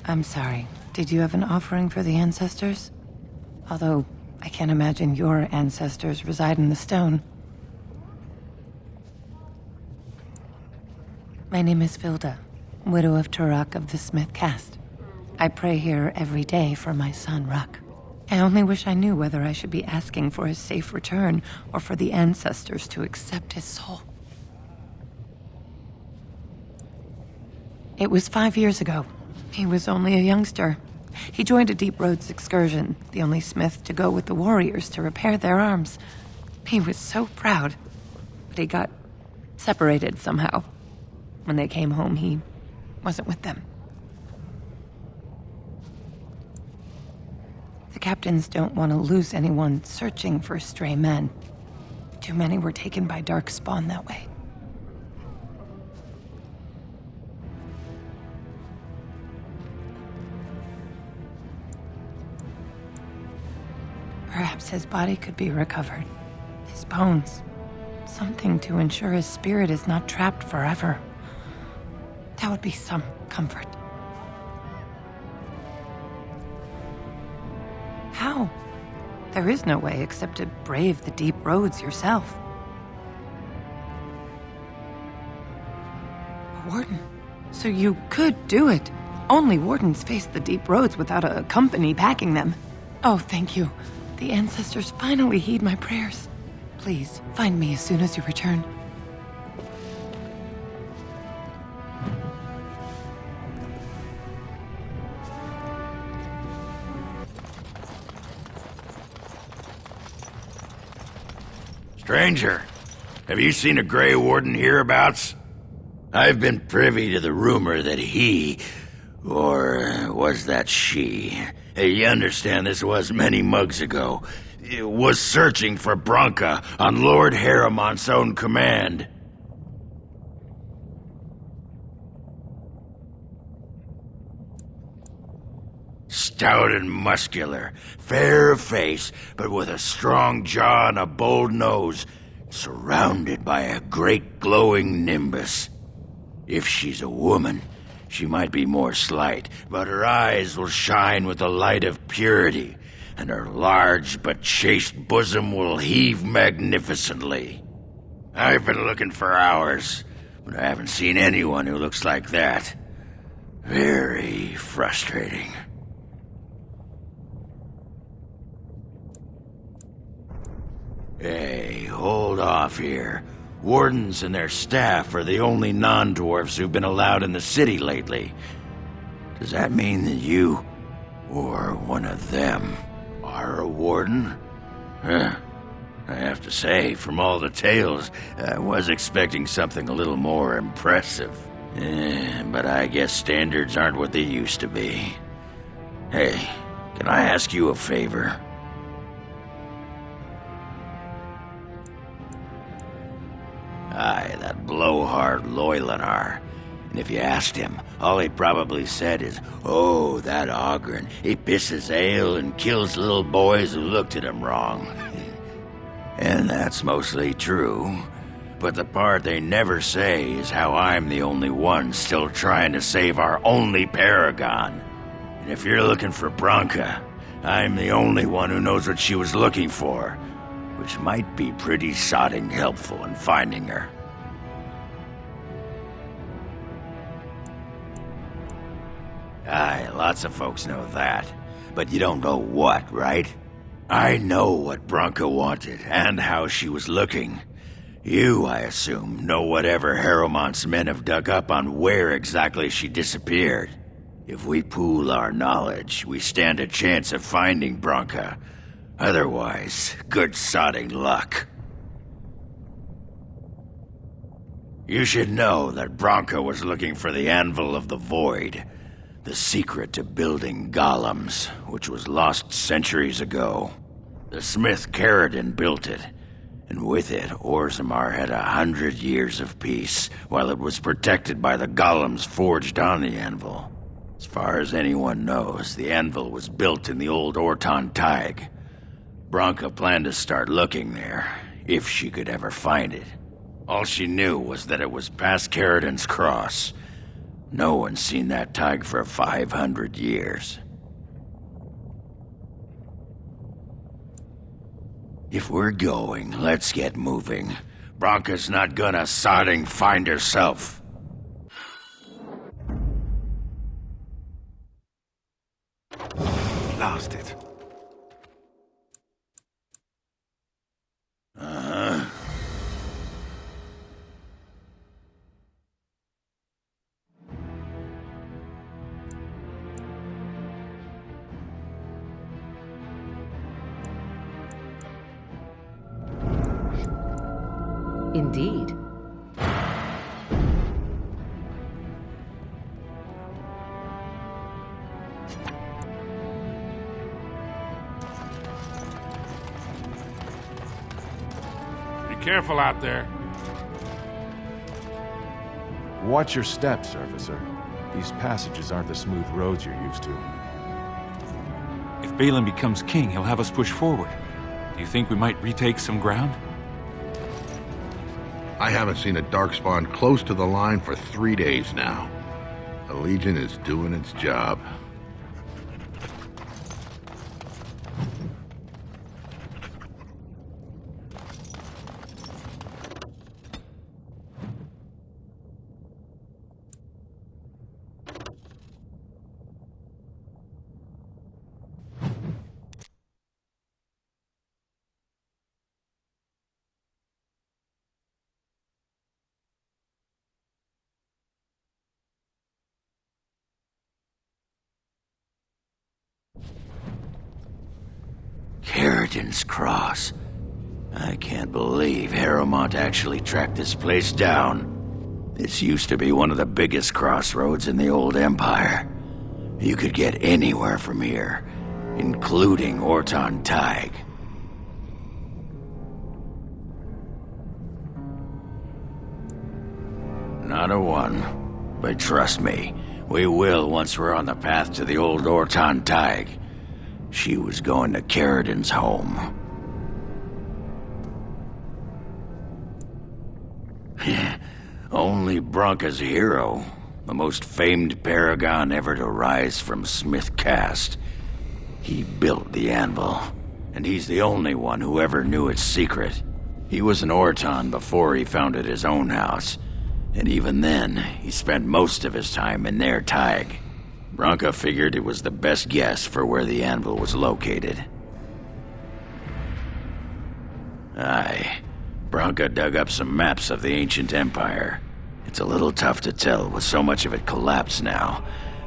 I'm sorry. Did you have an offering for the ancestors? Although, I can't imagine your ancestors reside in the stone. My name is Vilda, widow of Turok of the Smith caste. I pray here every day for my son, Ruck. I only wish I knew whether I should be asking for his safe return or for the ancestors to accept his soul. It was 5 years ago. He was only a youngster. He joined a Deep Roads excursion, the only smith to go with the warriors to repair their arms. He was so proud, but he got separated somehow. When they came home, he wasn't with them. The captains don't want to lose anyone searching for stray men. Too many were taken by dark spawn that way. Perhaps his body could be recovered. His bones. Something to ensure his spirit is not trapped forever. That would be some comfort. How? There is no way except to brave the deep roads yourself. A warden. So you could do it. Only wardens face the deep roads without a company backing them. Oh, thank you. The ancestors finally heed my prayers. Please, find me as soon as you return. Stranger, have you seen a Grey Warden hereabouts? I've been privy to the rumor that he, or was that she? You understand this was many mugs ago. Was searching for Branka on Lord Harrimon's own command. Stout and muscular, fair of face, but with a strong jaw and a bold nose, surrounded by a great glowing nimbus. If she's a woman, she might be more slight, but her eyes will shine with the light of purity, and her large but chaste bosom will heave magnificently. I've been looking for hours, but I haven't seen anyone who looks like that. Very frustrating. Hey, hold off here. Wardens and their staff are the only non-dwarves who've been allowed in the city lately. Does that mean that you, or one of them, are a warden? Huh. I have to say, from all the tales, I was expecting something a little more impressive. But I guess standards aren't what they used to be. Hey, can I ask you a favor? Aye, that blowhard Loylanar. And if you asked him, all he probably said is, "Oh, that Ogren, he pisses ale and kills little boys who looked at him wrong." And that's mostly true. But the part they never say is how I'm the only one still trying to save our only paragon. And if you're looking for Branka, I'm the only one who knows what she was looking for, which might be pretty sodding helpful in finding her. Aye, lots of folks know that. But you don't know what, right? I know what Branka wanted, and how she was looking. You, I assume, know whatever Harrimon's men have dug up on where exactly she disappeared. If we pool our knowledge, we stand a chance of finding Branka. Otherwise, good sodding luck. You should know that Branka was looking for the Anvil of the Void, the secret to building golems, which was lost centuries ago. The smith Caridin built it, and with it, Orzammar had 100 years of peace, while it was protected by the golems forged on the anvil. As far as anyone knows, the anvil was built in the old Orton Tig. Branka planned to start looking there, if she could ever find it. All she knew was that it was past Caridin's cross. No one's seen that tag for 500 years. If we're going, let's get moving. Bronca's not gonna sodding find herself. Lost it. Indeed. Be careful out there. Watch your steps, officer. These passages aren't the smooth roads you're used to. If Balin becomes king, he'll have us push forward. Do you think we might retake some ground? I haven't seen a darkspawn close to the line for 3 days now. The Legion is doing its job. Sheridan's Cross. I can't believe Harrowmont actually tracked this place down. This used to be one of the biggest crossroads in the old Empire. You could get anywhere from here, including Orton Tig. Not a one. But trust me, we will once we're on the path to the old Orton Tig. She was going to Carradin's home. Only Bronca's hero, the most famed paragon ever to rise from Smith Cast. He built the anvil, and he's the only one who ever knew its secret. He was an Orton before he founded his own house, and even then, he spent most of his time in their Tig. Bronca figured it was the best guess for where the anvil was located. Aye, Bronca dug up some maps of the ancient empire. It's a little tough to tell with so much of it collapsed now,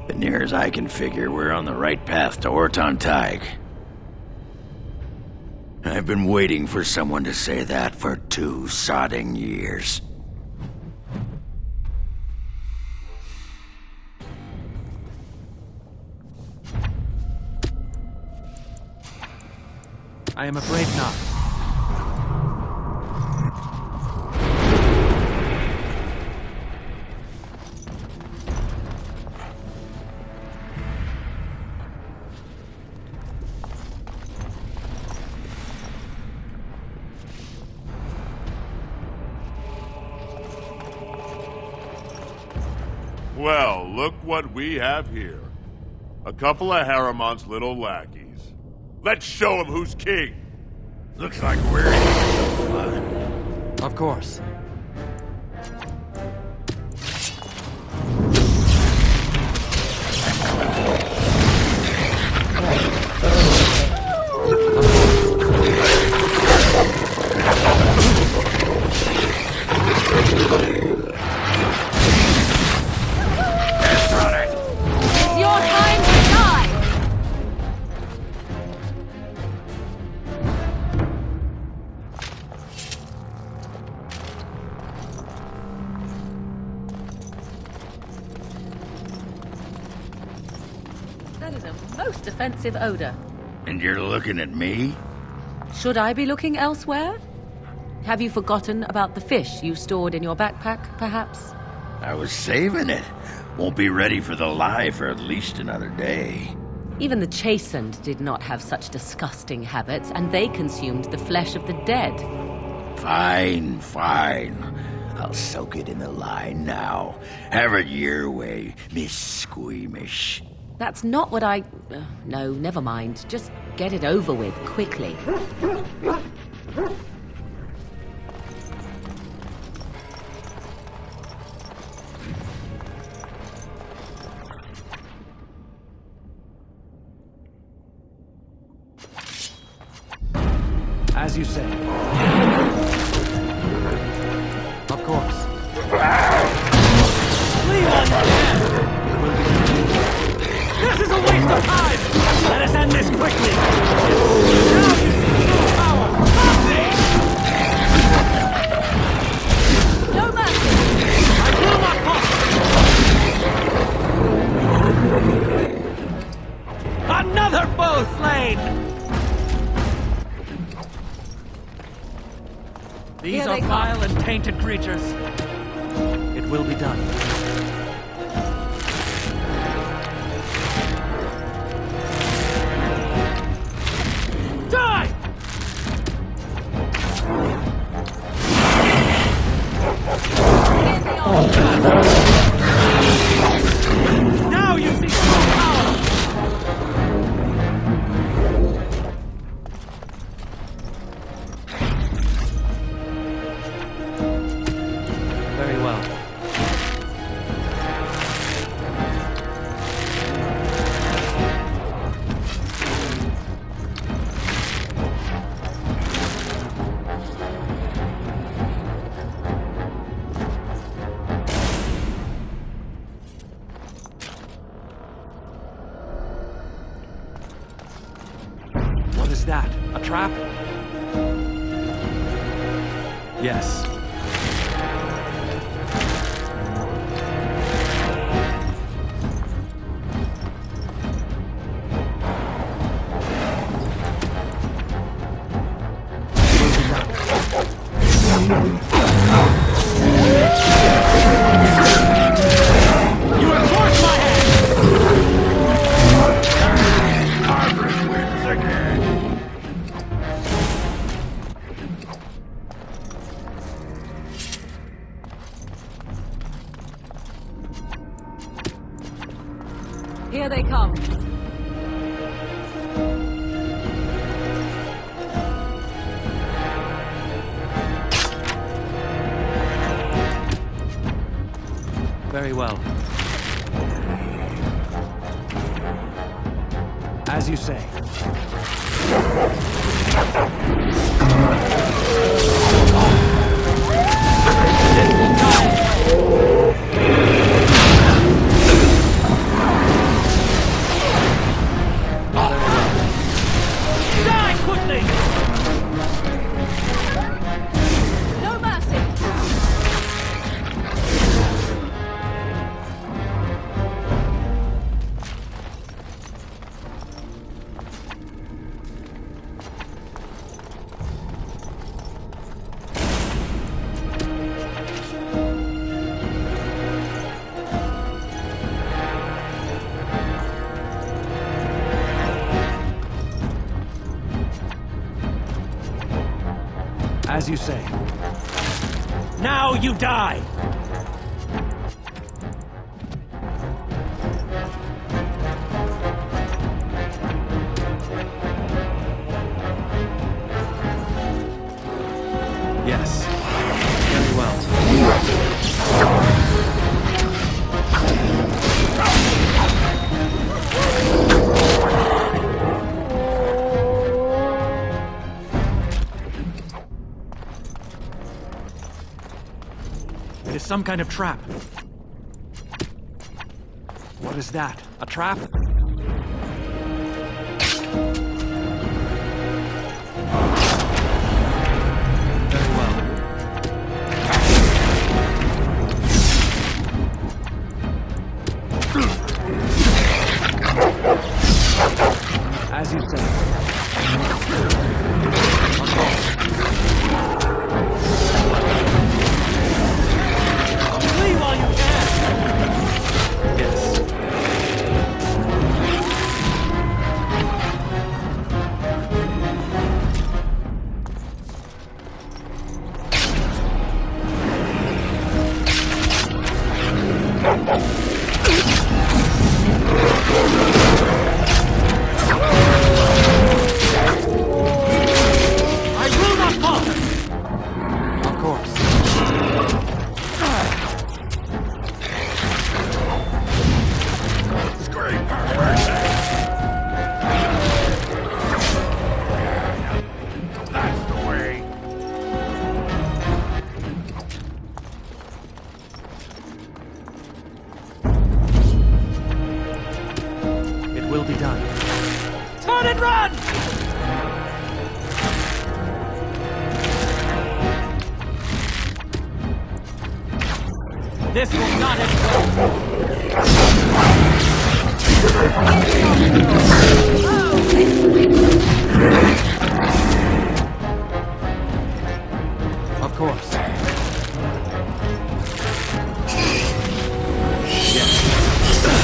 but near as I can figure, we're on the right path to Orton Tig. I've been waiting for someone to say that for 2 sodding years. I am afraid not. Well, look what we have here. A couple of Harrowmont's little lackeys. Let's show him who's king! Looks like we're in for some fun. Of course. That is a most offensive odor. And you're looking at me? Should I be looking elsewhere? Have you forgotten about the fish you stored in your backpack, perhaps? I was saving it. Won't be ready for the lie for at least another day. Even the chastened did not have such disgusting habits, and they consumed the flesh of the dead. Fine, fine. I'll soak it in the line now. Have it your way, Miss Squeamish. That's not what I... no, never mind. Just get it over with, quickly. As you say. Of course. Leave on your head! This is a waste of time! Let us end this quickly! Now you see your power! No mercy! I will not fall! Another foe slain! These are vile and tainted creatures. It will be done. Die! Now you see true power! Very well. What is that? A trap? Yes. You have forced my hand! Margaret wins again. Here they come. Very well. As you say. Die quickly! No mercy! As you say. Now you die! Yes. Very well. It is some kind of trap. What is that? A trap? Very well. As you say. Flee while you can! Yes. This will not end well. Of course. As you say.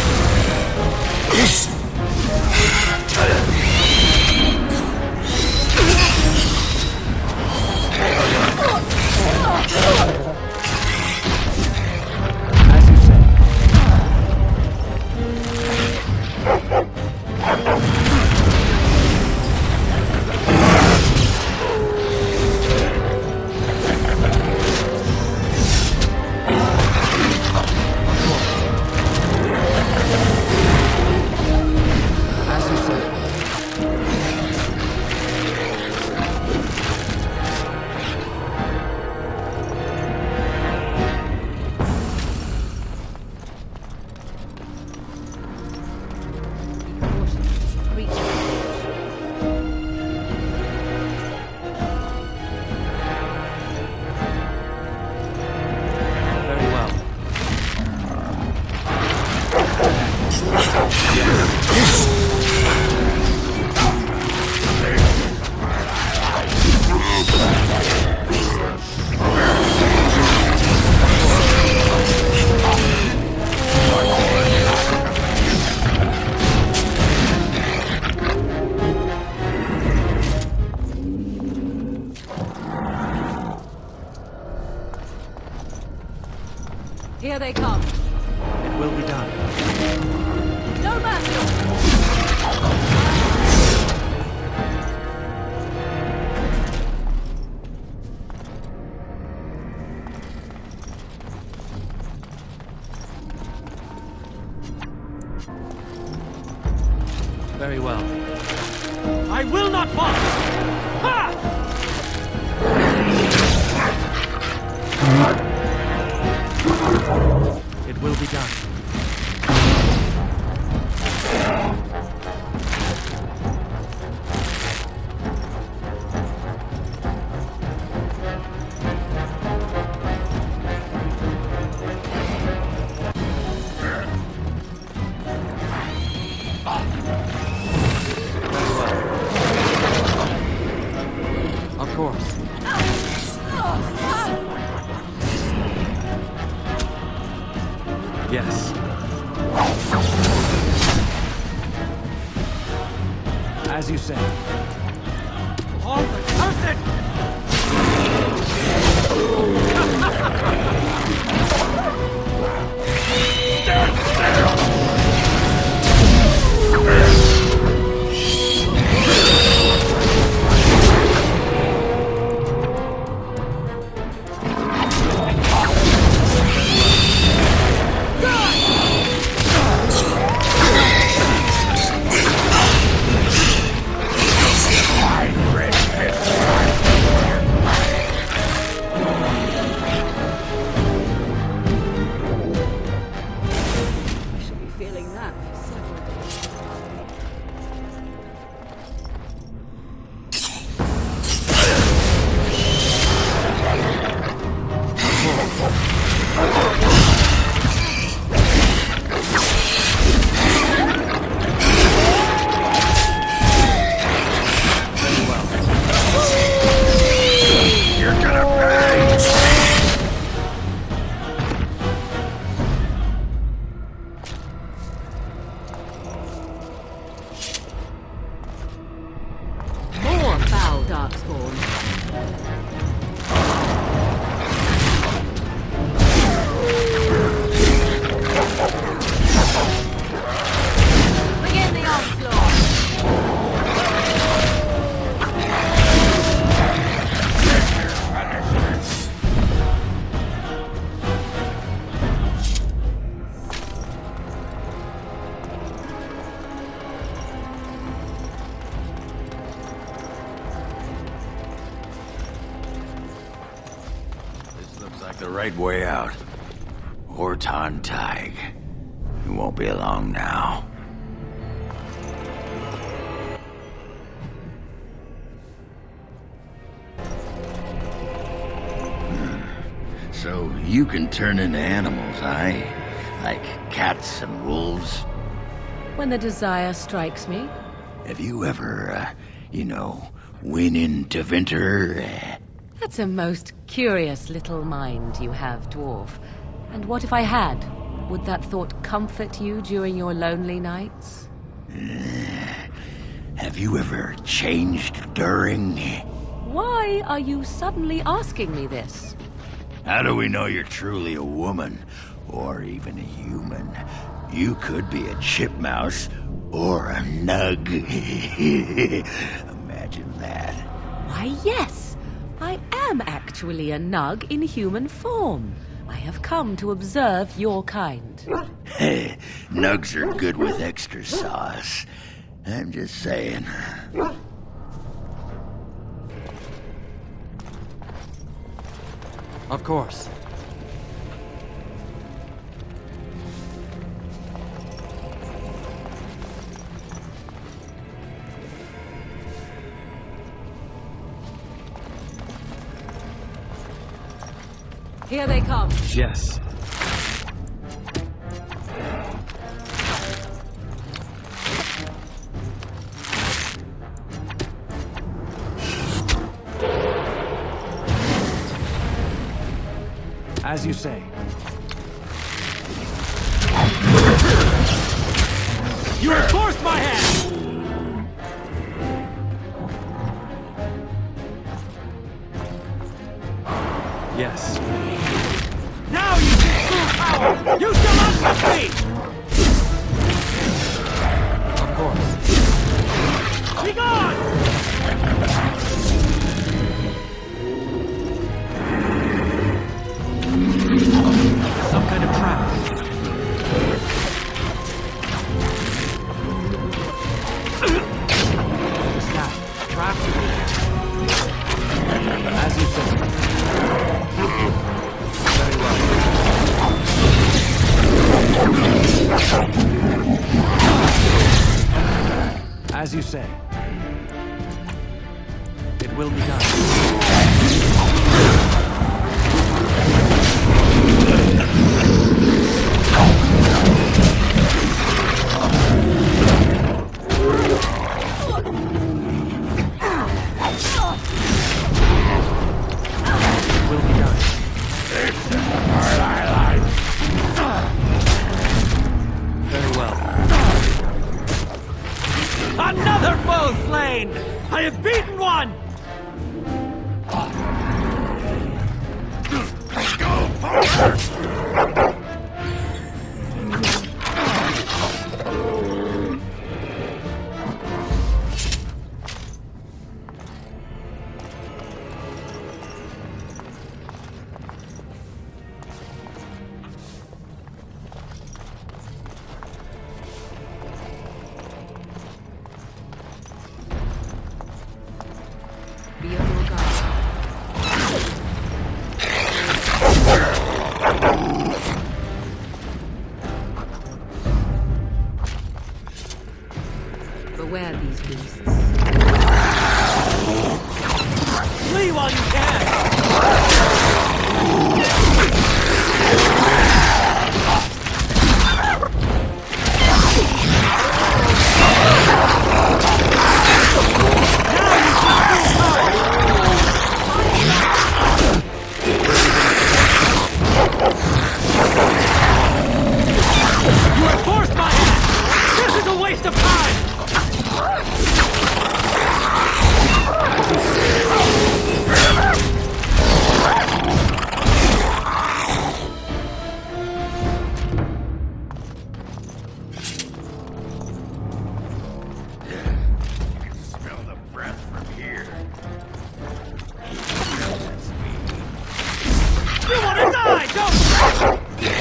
As you say. Very well. Here they come. It will be done. No mercy! Very well. I will not fall! Ha! It will be done. Of course. Yes. As you say. All the cursed! The right way out. Horton Tig. It won't be long now. So you can turn into animals, aye? Like cats and wolves? When the desire strikes me. Have you ever, went into winter? That's a most curious little mind you have, dwarf. And what if I had? Would that thought comfort you during your lonely nights? Have you ever changed during? Why are you suddenly asking me this? How do we know you're truly a woman? Or even a human? You could be a chipmouse or a nug. Imagine that. Why, yes. I am actually a nug in human form. I have come to observe your kind. Hey, nugs are good with extra sauce. I'm just saying. Of course. Here they come. Yes. As you say. You have forced my hand! Yes. Now you can prove power! You shall not touch me! Of course. Be gone! Some kind of trap. What's that? Trap? As you said. Very well. As you say. It will be done. Another foe slain! I have beaten one! Go forward! Be on your guard. Beware these beasts. Flee while you can! You have forced my hand! This is a waste of time! Smell the breath from here. You want to die, don't you?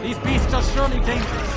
These beasts are surely dangerous.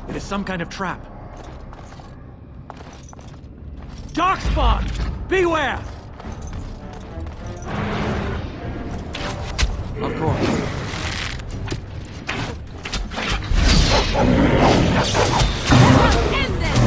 It is some kind of trap. Darkspawn! Beware! Of course. End this!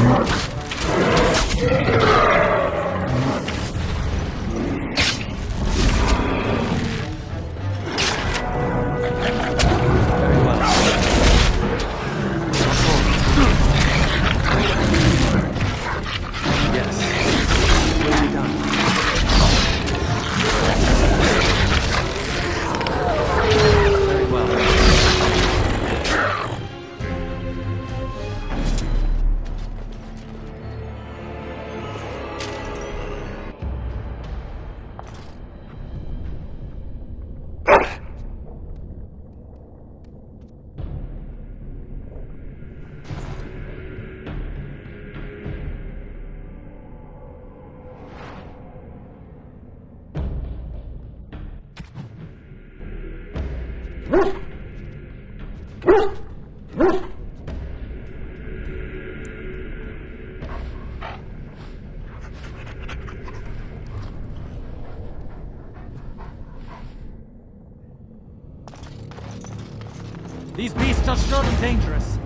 These beasts are surely dangerous.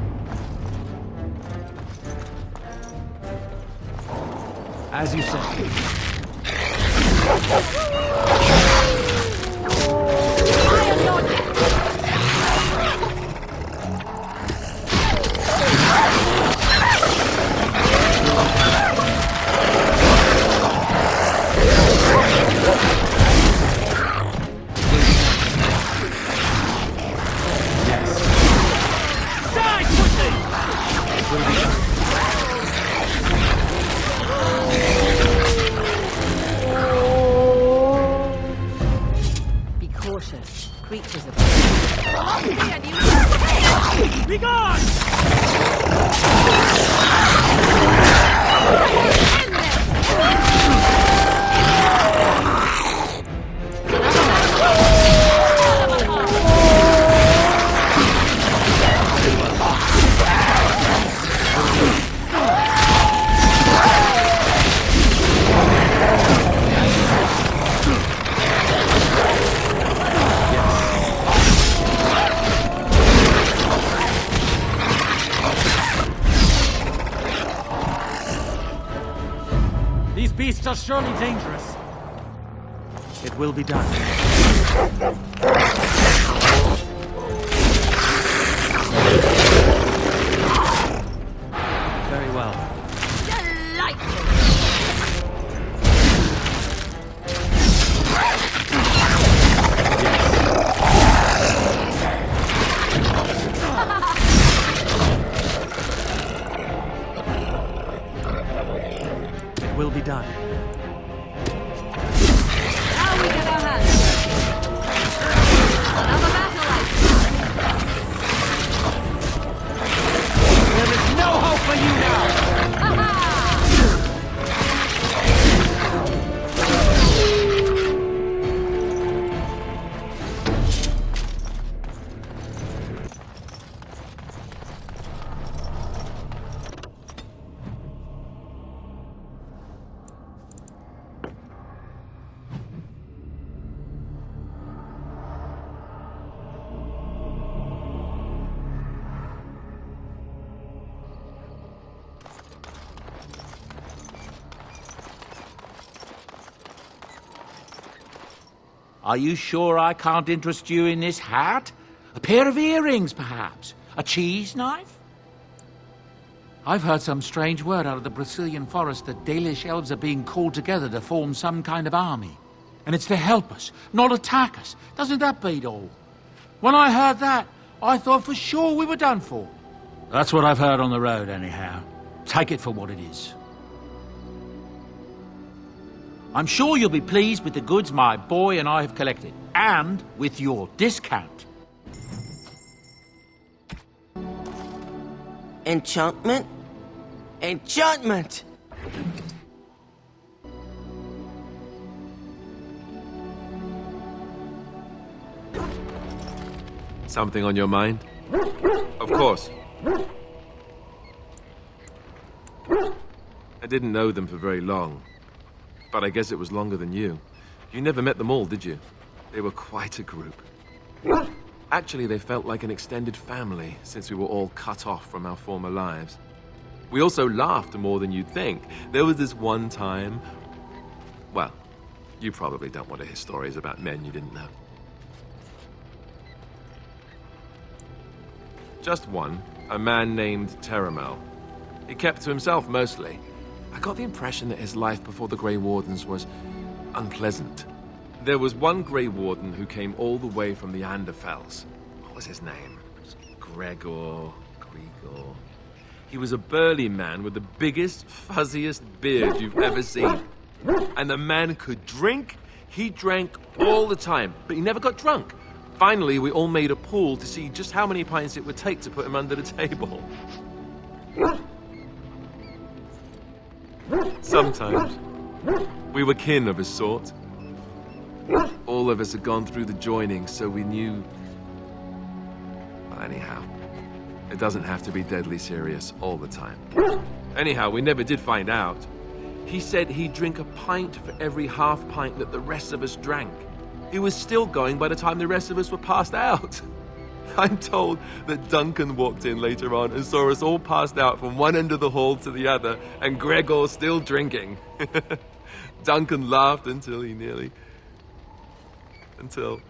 As you say. Be cautious. Creatures are... Be gone! These beasts are surely dangerous. It will be done. Very well. It will be done. Now we get our hands. Another battle like There is no hope for you now! Are you sure I can't interest you in this hat? A pair of earrings, perhaps? A cheese knife? I've heard some strange word out of the Brazilian forest that Dalish elves are being called together to form some kind of army. And it's to help us, not attack us. Doesn't that beat all? When I heard that, I thought for sure we were done for. That's what I've heard on the road, anyhow. Take it for what it is. I'm sure you'll be pleased with the goods my boy and I have collected, and with your discount. Enchantment? Enchantment! Something on your mind? Of course. I didn't know them for very long, but I guess it was longer than you. You never met them all, did you? They were quite a group. Actually, they felt like an extended family, since we were all cut off from our former lives. We also laughed more than you'd think. There was this one time... Well, you probably don't want to hear stories about men you didn't know. Just one, a man named Terramel. He kept to himself mostly. I got the impression that his life before the Grey Wardens was unpleasant. There was one Grey Warden who came all the way from the Anderfells. What was his name? Gregor. He was a burly man with the biggest, fuzziest beard you've ever seen. And the man could drink. He drank all the time, but he never got drunk. Finally, we all made a pool to see just how many pints it would take to put him under the table. Sometimes, we were kin of a sort. All of us had gone through the joining, so we knew... Well, anyhow, it doesn't have to be deadly serious all the time. Anyhow, we never did find out. He said he'd drink a pint for every half pint that the rest of us drank. He was still going by the time the rest of us were passed out. I'm told that Duncan walked in later on and saw us all passed out from one end of the hall to the other, and Gregor still drinking. Duncan laughed until he nearly... Until...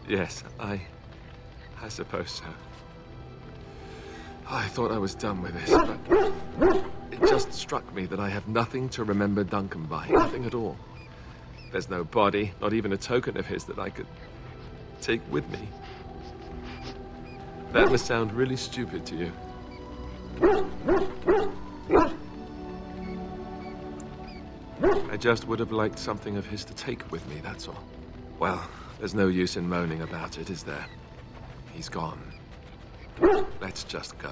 Yes, I suppose so. I thought I was done with this, but it just struck me that I have nothing to remember Duncan by, nothing at all. There's no body, not even a token of his that I could take with me. That must sound really stupid to you. I just would have liked something of his to take with me, that's all. Well, there's no use in moaning about it, is there? He's gone. Let's just go.